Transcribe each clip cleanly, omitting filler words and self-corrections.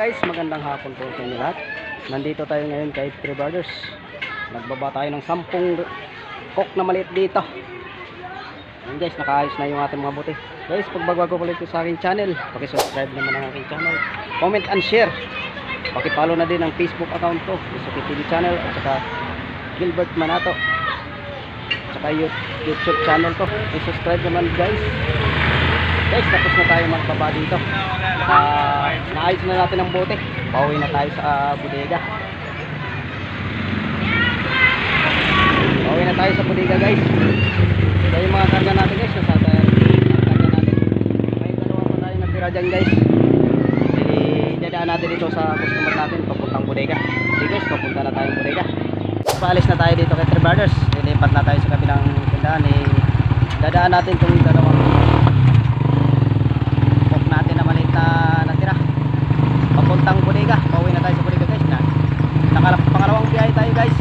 guys, magandang hapon po sa inyo lahat. Nandito tayo ngayon kay Three Brothers. Nagbaba tayo ng 10 cook na maliit dito. Ayan guys, nakaayos na yung ating mga buti. Guys, pag bago po ulit sa aking channel, paki-subscribe naman ang aking channel. Comment and share. Paki-follow na din ang Facebook account ko, Suki TV channel, at saka Gilbert Manato. At saka YouTube channel ko. I-subscribe naman guys. Guys, tapos na tayo magbaba dito. Naayos na natin ang bote. Pauwi na tayo sa bodega. Pauwi na tayo sa bodega guys. Kaya yung mga karga natin guys, nasa karga natin. May dalawa pa tayo natira dyan guys. Dadaan natin dito sa customer natin papuntang bodega. Okay guys, papunta na tayong bodega. Paalis na tayo dito kay Three Brothers. Lilipat na tayo sa kabilang tindahan. Dadaan natin itong dalawang natin na maliit na natira papuntang bodega. Pauwi na tayo sa bodega guys. Pangalawang biyahe tayo guys.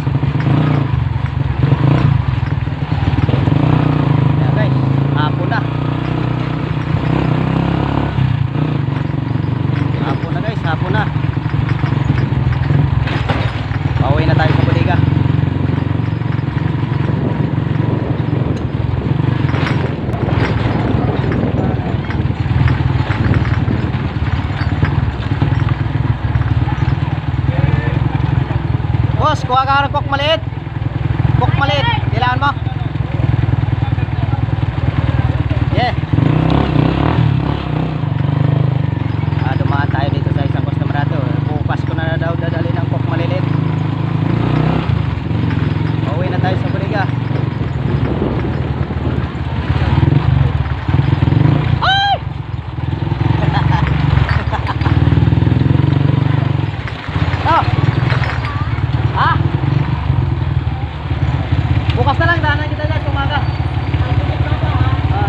Ayan guys, hapon na. Hapon na guys, hapon na. Pauwi na tayo sa bodega. Boss, kuha ka ng cook maliit. Cook maliit, kailangan mo? Yeah. Dumaan tayo dito sa isang customer natin. Bukas ko na daw dadali ng cook maliit. Pauwi na tayo sa bodega. Ay! Oh! Bukas na lang, dahanan kita guys, umaga.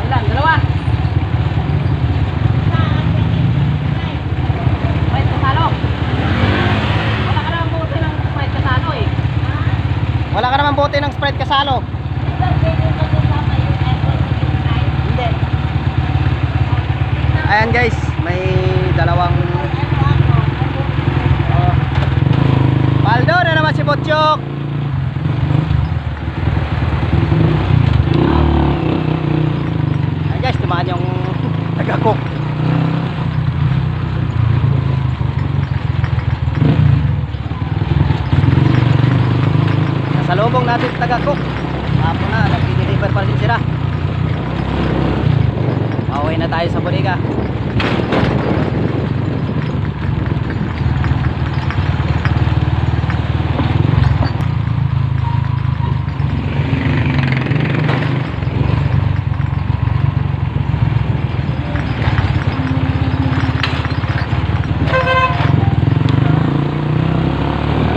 Ilan? Dalawa? Sprite kasalo. Wala ka naman bote ng Sprite kasalo eh. Wala ka naman bote ng Sprite kasalo. Hindi. Ayan guys, may dalawang Paldo na naman si Botchok. Guys, tumahan yung taga-cook. Nasa lubong natin taga-cook. Hapon na, nag-deliver pa rin sila. Pauwi na tayo sa bodega.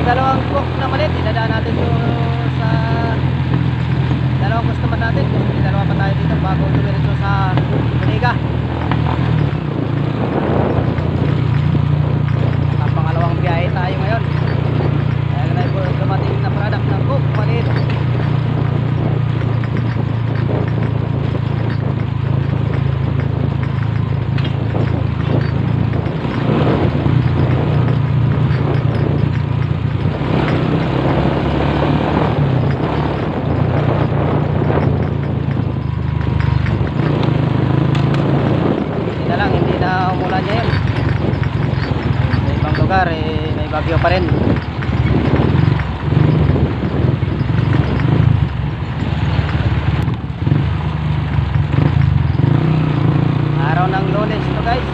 Dalawang cook na maliit, idadaan natin to sa dalawang customer natin. Dalawa pa tayo dito bago dumiretso sa bodega. Ang pangalawang biyahe tayo ngayon. Kaya na po dumating na product ng cook maliit. Hindi na umulan ngayon. Sa ibang lugar may bagyo pa rin. Araw ng Lunes to guys.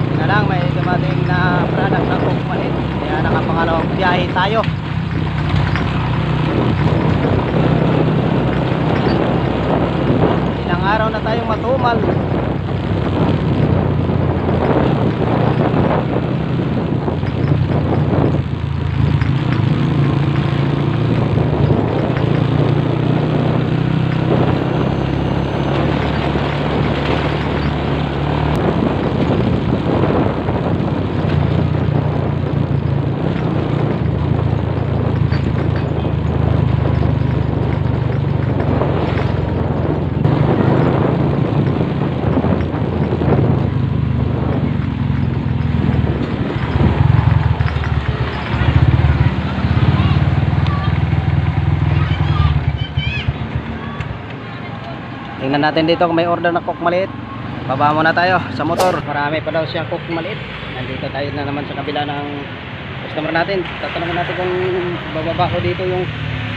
Yun na lang, may dumating na product na cook maliit. Kaya nakapangalawang biyahe tayo. Ilang araw na tayong matumal. Tingnan natin dito kung may order na cook maliit. Baba muna tayo sa motor. Marami pa daw siya cook maliit. Nandito tayo na naman sa kabila ng customer natin. Tatanungin natin kung bababa ko dito yung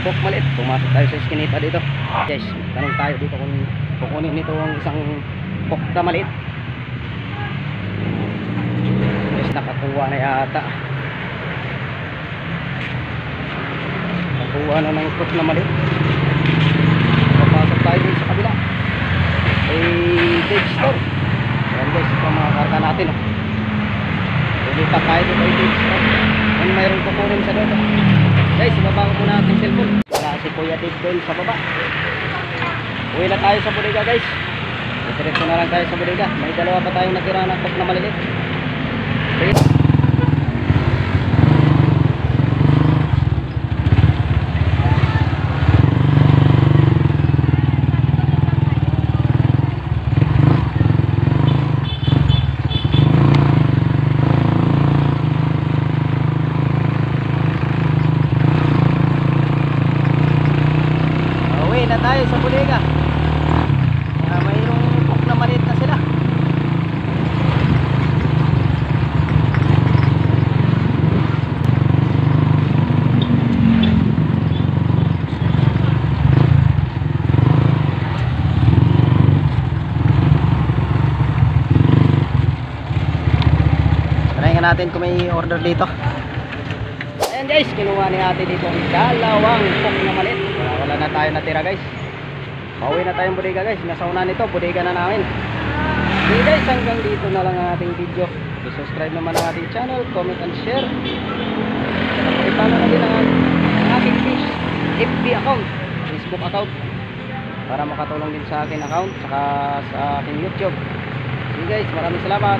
cook maliit. Pumasok tayo sa eskinita dito. Guys, tanong tayo dito kung kukunin nito yung isang cook na maliit. Guys, nakakuha na yata. Nakakuha na ng cook na maliit. Papasok tayo sa kabila. Big store. Ayan guys, ito ang mga karga natin. Lilipat tayo dito ay big store. Ano mayroon kukunin sa doon. Guys, ibaba ko muna ating cellphone. Wala si Kuya Dave doon sa baba. Uwi na tayo sa bodega guys. Diretso na lang tayo sa bodega. May dalawa pa tayong natira na cook na maliliit. Okay. Na tayo sa bodega. Mayroong cook na maliit na sila. Try nga natin kung may order dito. Ayan guys, kinuha ni ate dito ang dalawang cook na maliit. Wala na tayo natira guys. Pauwi na tayong bodega guys. Nasa una nito, bodega na namin. Okay guys, hanggang dito na lang ang ating video. I-subscribe naman ang ating channel, comment and share. Pakipano na din ang aking FB account, Facebook account, para makatulong din sa akin account saka sa aking YouTube. Okay guys, maraming salamat.